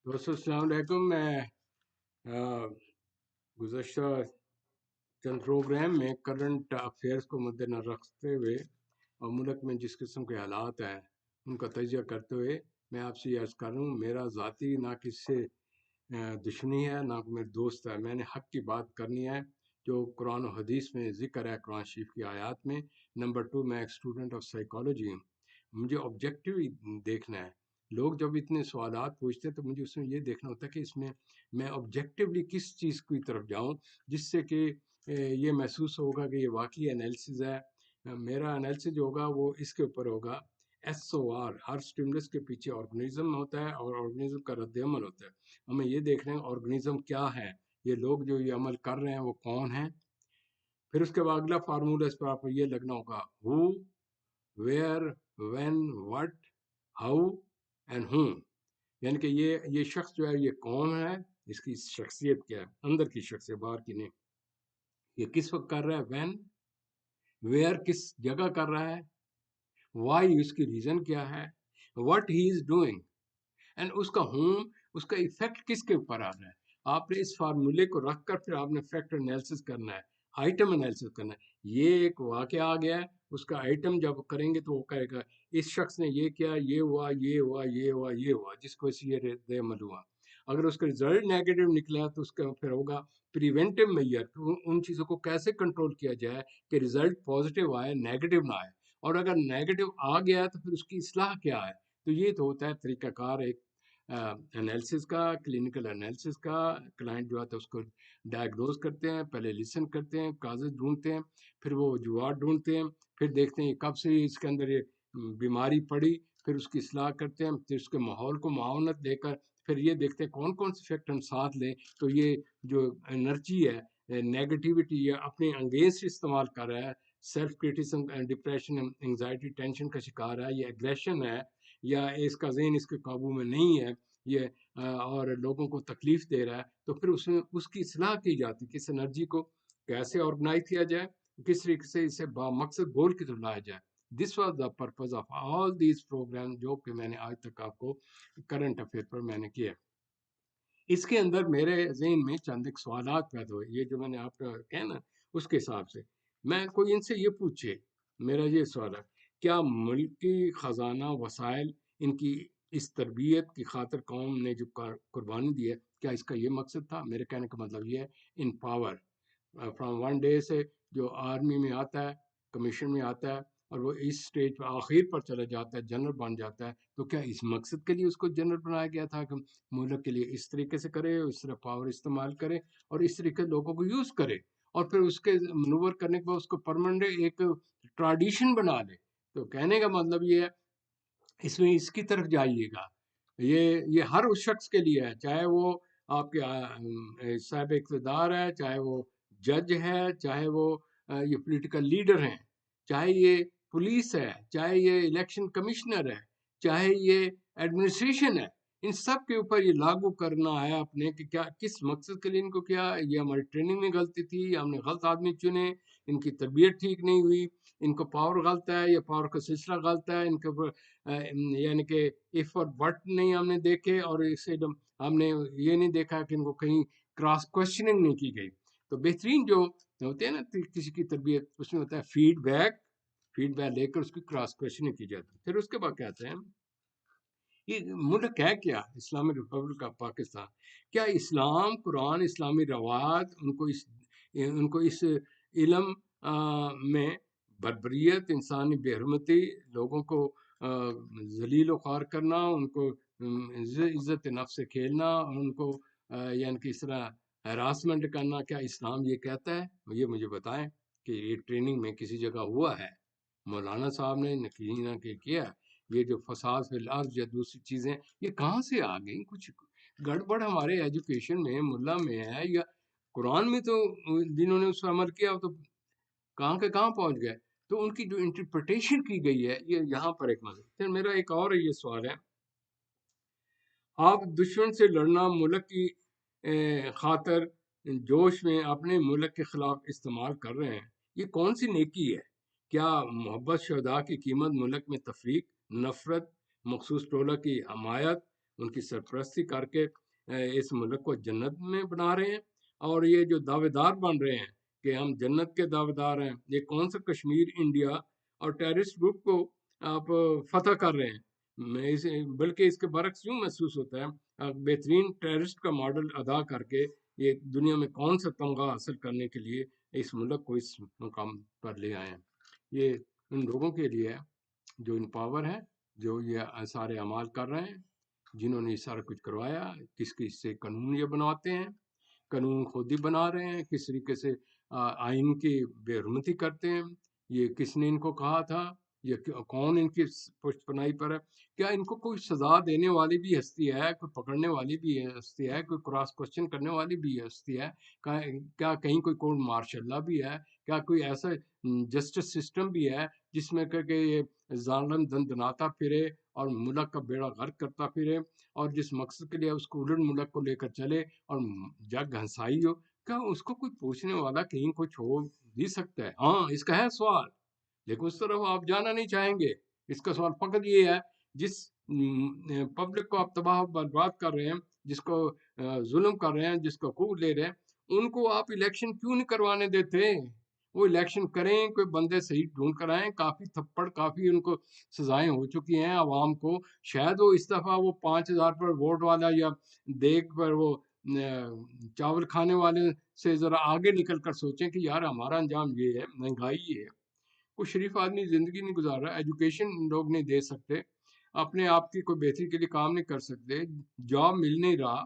دوستو السلام علیکم. میں گزشتہ چند پروگرام میں کرنٹ افیئرس کو مد نظر رکھتے ہوئے اور ملک میں جس قسم کے حالات ہیں ان کا تجزیہ کرتے ہوئے میں آپ سے یہ عرض کر رہا ہوں، میرا ذاتی نہ کسی سے دشمنی ہے نہ میرے دوست ہے. میں نے حق کی بات کرنی ہے جو قرآن و حدیث میں ذکر ہے، قرآن شریف کی آیات میں. نمبر 2، میں ایک اسٹوڈنٹ آف سائیکالوجی ہوں. مجھے آبجیکٹیو دیکھنا ہے. لوگ جب اتنے سوالات پوچھتے ہیں تو مجھے اس میں یہ دیکھنا ہوتا ہے کہ اس میں میں آبجیکٹیولی کس چیز کی طرف جاؤں جس سے کہ یہ محسوس ہوگا کہ یہ واقعی انالیسز ہے. میرا انالیسز جو ہوگا وہ اس کے اوپر ہوگا ایس او آر. ہر اسٹیمولس کے پیچھے آرگنزم ہوتا ہے اور آرگنزم کا رد عمل ہوتا ہے. ہمیں یہ دیکھنا ہے آرگنزم کیا ہے، یہ لوگ جو یہ عمل کر رہے ہیں وہ کون ہیں. پھر اس کے بعد اگلا فارمولہ اس پر آپ کو یہ لگنا ہوگا who, where, when, what, how and whom. یعنی کہ یہ شخص جو ہے یہ کون ہے، اس کی شخصیت کیا ہے، اندر کی شخصیت، باہر کی نہیں. یہ کس وقت کر رہا ہے، وین، ویئر کس جگہ کر رہا ہے، وائی اس کی ریزن کیا ہے، what he is doing, and اس کا ہوں، اس کا ایفیکٹ کس کے اوپر آ رہا ہے. آپ نے اس فارمولے کو رکھ کر پھر آپ نے فیکٹر انالیسس کرنا ہے، آئٹم انالیسس کرنا ہے. یہ ایک واقعہ آ گیا ہے، اس کا آئٹم جب کریں گے تو وہ کہے گا اس شخص نے یہ کیا، یہ ہوا، یہ ہوا، یہ ہوا، یہ ہوا، جس کو اس یہ رد عمل ہوا. اگر اس کا رزلٹ نیگیٹو نکلا تو اس کا پھر ہوگا پریونٹیو میئر، ان چیزوں کو کیسے کنٹرول کیا جائے کہ رزلٹ پازیٹیو آئے، نیگیٹو نہ آئے. اور اگر نیگیٹو آ گیا تو پھر اس کی اصلاح کیا ہے. تو یہ تو ہوتا ہے طریقہ کار ایک انالیسس کا، کلینکل انالیسس کا. کلائنٹ جو آتا ہے اس کو ڈائگنوز کرتے ہیں، پہلے لسن کرتے ہیں، کازز ڈھونڈتے ہیں، پھر وہ وجوہات ڈھونڈتے ہیں، پھر دیکھتے ہیں کب سے اس کے اندر یہ بیماری پڑی، پھر اس کی اصلاح کرتے ہیں، پھر اس کے ماحول کو معاونت دے کر پھر یہ دیکھتے ہیں کون کون سے فیکٹر ہم ساتھ لیں تو یہ جو انرجی ہے، نیگیٹیوٹی، یہ اپنے انگینسٹ استعمال کر رہا ہے، self criticism, depression, anxiety, tension کا شکار ہے، یہ ایگریشن ہے، یا اس کا ذہن اس کے قابو میں نہیں ہے، یہ اور لوگوں کو تکلیف دے رہا ہے. تو پھر اس میں اس کی اصلاح کی جاتی کہ اس انرجی کو کیسے آرگنائز کیا جائے، کس طریقے سے اسے با مقصد گول کی طرف لایا جائے. This was the purpose of all these program جو کہ میں نے آج تک آپ کو کرنٹ افیئر پر میں نے کیا. اس کے اندر میرے ذہن میں چند ایک سوالات پیدا ہوئے، یہ جو میں نے آپ کا کہا نا اس کے حساب سے میں کوئی ان سے یہ پوچھے. میرا یہ سوال ہے کیا ملکی خزانہ وسائل ان کی اس تربیت کی خاطر قوم نے جو قربانی دی ہے، کیا اس کا یہ مقصد تھا؟ میرے کہنے کا مطلب یہ ہے ان پاور فرام ون ڈے سے جو آرمی میں آتا ہے، کمیشن میں آتا ہے اور وہ اس سٹیج پہ آخر پر چلا جاتا ہے، جنرل بن جاتا ہے، تو کیا اس مقصد کے لیے اس کو جنرل بنایا گیا تھا کہ ملک کے لیے اس طریقے سے کرے، اس طرح پاور استعمال کرے اور اس طریقے سے لوگوں کو یوز کرے اور پھر اس کے منور کرنے کے بعد اس کو پرماننٹ ایک ٹریڈیشن بنا لے؟ تو کہنے کا مطلب یہ ہے اس میں اس کی طرف جائیے گا. یہ ہر اس شخص کے لیے ہے، چاہے وہ آپ کے صاحب اقتدار ہے، چاہے وہ جج ہے، چاہے وہ یہ پولیٹیکل لیڈر ہیں، چاہے یہ پولیس ہے، چاہے یہ الیکشن کمشنر ہے، چاہے یہ ایڈمنسٹریشن ہے. ان سب کے اوپر یہ لاگو کرنا ہے اپنے کہ کیا کس مقصد کے لیے ان کو کیا. یہ ہماری ٹریننگ میں غلطی تھی، ہم نے غلط آدمی چنے، ان کی تربیت ٹھیک نہیں ہوئی، ان کو پاور غلط ہے، یہ پاور کا سلسلہ غلط ہے، ان کے یعنی کہ ایف اور بٹ نہیں ہم نے دیکھے، اور اسے ہم نے یہ نہیں دیکھا کہ ان کو کہیں کراس کوشچننگ نہیں کی گئی. تو بہترین جو ہوتے ہیں نا کسی کی تربیت، اس میں ہوتا ہے فیڈ بیک لے کر اس کی کراس کوشچننگ کی جاتی ہے. پھر اس کے بعد کہتے ہیں یہ ملک ہے کیا، اسلامی ریپبلک آف پاکستان. کیا اسلام، قرآن، اسلامی روایت ان کو اس علم میں بربریت، انسانی بے حرمتی، لوگوں کو ذلیل و خوار کرنا، ان کو عزت نفس سے کھیلنا، ان کو یعنی کہ اس طرح ہراسمنٹ کرنا، کیا اسلام یہ کہتا ہے؟ یہ مجھے بتائیں کہ یہ ٹریننگ میں کسی جگہ ہوا ہے؟ مولانا صاحب نے نہ کیا. یہ جو فساد فی الارض یا دوسری چیزیں یہ کہاں سے آ گئیں؟ کچھ گڑبڑ ہمارے ایجوکیشن میں، ملا میں ہے، یا قرآن میں تو جنہوں نے اس پر عمل کیا تو کہاں کے کہاں پہنچ گئے. تو ان کی جو انٹرپریٹیشن کی گئی ہے یہ یہاں پر ایک مسئلہ. پھر میرا ایک اور یہ سوال ہے، آپ دشمن سے لڑنا ملک کی خاطر جوش میں اپنے ملک کے خلاف استعمال کر رہے ہیں، یہ کون سی نیکی ہے؟ کیا محبت شہداء کی قیمت ملک میں تفریق، نفرت، مخصوص ٹولہ کی حمایت ان کی سرپرستی کر کے اس ملک کو جنت میں بنا رہے ہیں، اور یہ جو دعوے دار بن رہے ہیں کہ ہم جنت کے دعوے دار ہیں، یہ کون سا کشمیر، انڈیا اور ٹیررسٹ گروپ کو آپ فتح کر رہے ہیں؟ بلکہ اس کے برعکس یوں محسوس ہوتا ہے بہترین ٹیررسٹ کا ماڈل ادا کر کے یہ دنیا میں کون سا تمغہ حاصل کرنے کے لیے اس ملک کو اس مقام پر لے آئے ہیں۔ یہ ان لوگوں کے لیے ہے جو ان پاور ہے، جو یہ سارے اعمال کر رہے ہیں، جنہوں نے یہ سارا کچھ کروایا، کس سے قانون یہ بناتے ہیں، قانون خود ہی بنا رہے ہیں، کس طریقے سے آئین کی بے حرمتی کرتے ہیں، یہ کس نے ان کو کہا تھا، یہ کون ان کی پشت پناہی پر ہے، کیا ان کو کوئی سزا دینے والی بھی ہستی ہے، کوئی پکڑنے والی بھی ہستی ہے، کوئی کراس کوشچن کرنے والی بھی ہستی ہے، کیا کہیں کوئی کورٹ مارشل لا بھی ہے، کیا کوئی ایسا جسٹس سسٹم بھی ہے جس میں کہ یہ ظالم دندناتا پھرے اور ملک کا بیڑا غرق کرتا پھرے، اور جس مقصد کے لیے اس کو الٹ ملک کو لے کر چلے اور جگ ہنسائی ہو، کیا اس کو کوئی پوچھنے والا کہیں کو چھوڑ بھی سکتا ہے؟ ہاں، اس کا ہے سوال، لیکن اس طرف آپ جانا نہیں چاہیں گے۔ اس کا سوال فقط یہ ہے، جس پبلک کو آپ تباہ برباد کر رہے ہیں، جس کو ظلم کر رہے ہیں، جس کو خوب لے رہے ہیں، ان کو آپ الیکشن کیوں نہیں کروانے دیتے؟ وہ الیکشن کریں، کوئی بندے صحیح ڈھونڈ کر آئیں، کافی تھپڑ، کافی ان کو سزائیں ہو چکی ہیں عوام کو، شاید وہ اس دفعہ وہ 5,000 پر ووٹ والا یا دیکھ پر وہ چاول کھانے والے سے ذرا آگے نکل کر سوچیں کہ یار ہمارا انجام یہ ہے، مہنگائی یہ ہے، کوئی شریف آدمی زندگی نہیں گزار رہا، ایجوکیشن لوگ نہیں دے سکتے، اپنے آپ کی کوئی بہتری کے لیے کام نہیں کر سکتے، جاب مل نہیں رہا،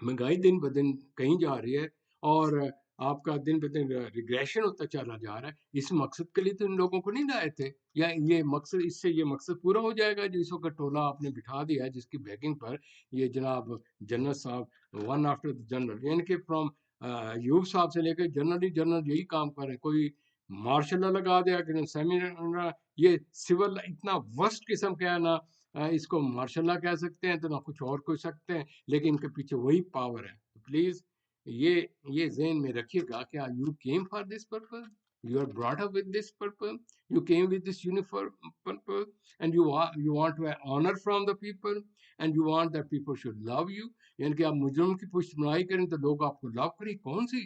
مہنگائی دن بدن کہیں جا رہی ہے، اور آپ کا دن بدن ریگریشن ہوتا چلا جا رہا ہے۔ اس مقصد کے لیے تو ان لوگوں کو نہیں لائے تھے، یا یہ مقصد، اس سے یہ مقصد پورا ہو جائے گا جو اس وقت ٹولہ آپ نے بٹھا دیا ہے، جس کی بیکنگ پر یہ جناب جنرل صاحب ون آفٹر جنرل، یعنی کہ فرام ایوب صاحب سے لے کے جنرل یہی کام کر رہے ہیں، کوئی مارشل لا لگا دیا کہ سیمینر، یہ سول اتنا ورسٹ قسم کا ہے، نہ اس کو مارشل لا کہہ سکتے ہیں تو نہ کچھ اور کوئی سکتے ہیں، لیکن ان کے پیچھے وہی پاور ہے۔ پلیز یہ ذہن میں رکھیے گا کہ you came for this purpose, you are brought up with this purpose, you came with this uniform purpose, and you want to have honor from the people, and you want that people should love you. یعنی کہ آپ مجرم کی پشت بنائی کریں تو لوگ آپ کو لو کریں، کون سی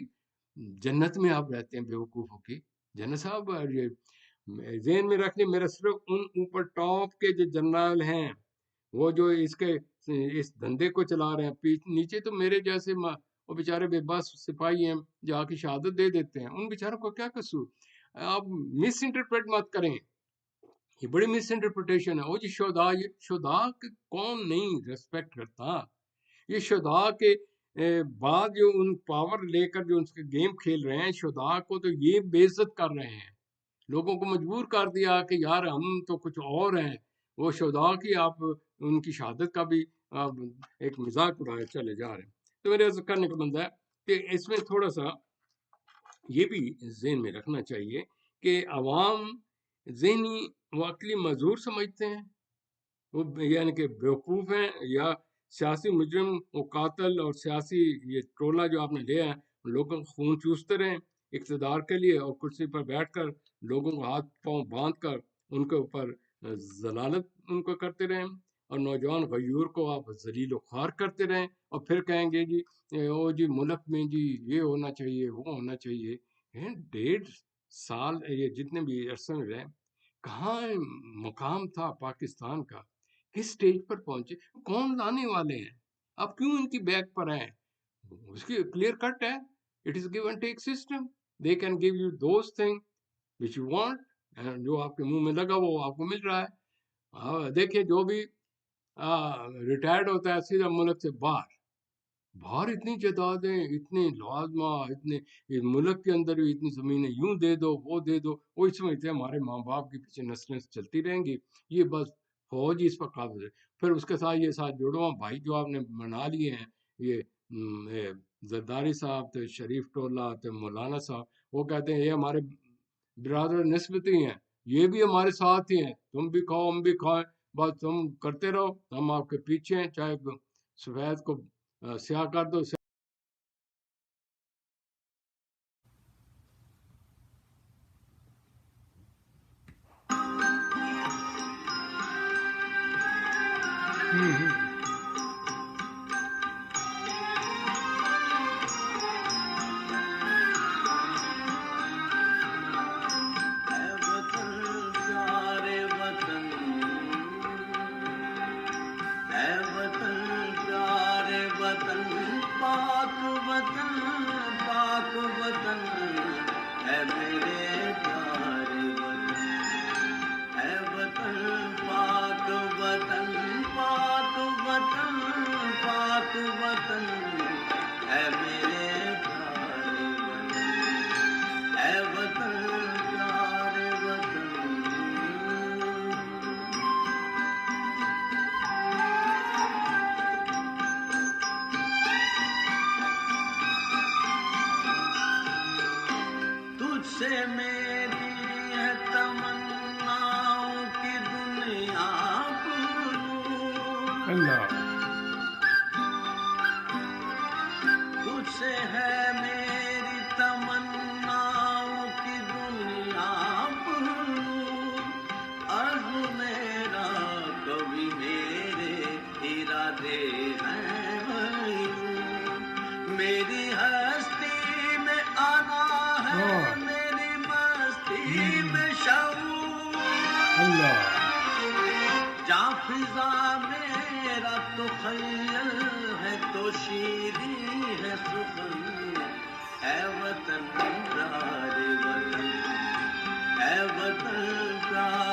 جنت میں آپ رہتے ہیں بیوقوفوں کی؟ جنرل صاحب یہ ذہن میں رکھ لیں، میرا صرف ان اوپر ٹاپ کے جو جنرل ہیں، وہ جو اس دھندے کو چلا رہے ہیں، نیچے تو میرے جیسے وہ بیچارے بے بس سپاہی ہیں، جا کی شہادت دے دیتے ہیں، ان بیچاروں کو کیا قصور؟ آپ مس انٹرپریٹ مت کریں، یہ بڑی مس انٹرپریٹیشن ہے۔ وہ جی شہداء کے کون نہیں ریسپیکٹ کرتا؟ یہ شہداء کے بعد جو ان پاور لے کر جو ان کے گیم کھیل رہے ہیں، شہداء کو تو یہ بے عزت کر رہے ہیں، لوگوں کو مجبور کر دیا کہ یار ہم تو کچھ اور ہیں، وہ شہداء کی آپ ان کی شہادت کا بھی ایک مذاق اڑائے چلے جا رہے ہیں۔ تو میرے عرض کرنے کا بندہ ہے کہ اس میں تھوڑا سا یہ بھی ذہن میں رکھنا چاہیے کہ عوام ذہنی و عقلی معذور سمجھتے ہیں، وہ یعنی کہ بیوقوف ہیں، یا سیاسی مجرم و قاتل اور سیاسی یہ ٹولہ جو آپ نے لیا ہے، لوگوں کو خون چوستے رہیں اقتدار کے لیے، اور کرسی پر بیٹھ کر لوگوں کو ہاتھ پاؤں باندھ کر ان کے اوپر ذلالت ان کو کرتے رہیں، اور نوجوان غیور کو آپ ذلیل و خوار کرتے رہیں، اور پھر کہیں گے جی او جی ملک میں جی یہ ہونا چاہیے، وہ ہونا چاہیے۔ 1.5 سال یہ جتنے بھی عرصے میں رہے، کہاں مقام تھا پاکستان کا؟ کس سٹیج پر پہنچے؟ کون لانے والے ہیں؟ آپ کیوں ان کی بیک پر ہیں؟ اس کی کلیئر کٹ ہے، it is give and take system, they can give you those thing which you want, جو آپ کے منہ میں لگا وہ آپ کو مل رہا ہے۔ دیکھیے جو بھی ریٹائرڈ ہوتا ہے سیدھا ملک سے باہر اتنی جائیدادیں، اتنے لازمہ، اتنے ملک کے اندر بھی اتنی زمینیں، یوں دے دو وہ دے دو، وہ سمجھتے ہیں ہمارے ماں باپ کے پیچھے نسلیں چلتی رہیں گی، یہ بس فوج ہی اس پر قابض ہے۔ پھر اس کے ساتھ یہ ساتھ جڑواں بھائی جو آپ نے بنا لیے ہیں، یہ زرداری صاحب تھے، شریف ٹولہ تھے، مولانا صاحب، وہ کہتے ہیں یہ ہمارے برادر نسبتی ہیں، یہ بھی ہمارے ساتھ ہی ہیں، تم بھی کھاؤ ہم بھی کھائیں، بس تم کرتے رہو، ہم آپ کے پیچھے ہیں، چاہے سفید کو سیاہ کر دو۔ اللہ تجھ سے ہے میری تمناؤں کی دنیا پر، عزم میرا کبھی میرے ارادے ہیں یوں، میری ہستی میں آنا ہے، میری مستی میں شعور، اللہ جاں فضا میرا تو خیل ہے تو شیریں ہے سخن، اے وطن پیارے وطن، اے وطن پیارے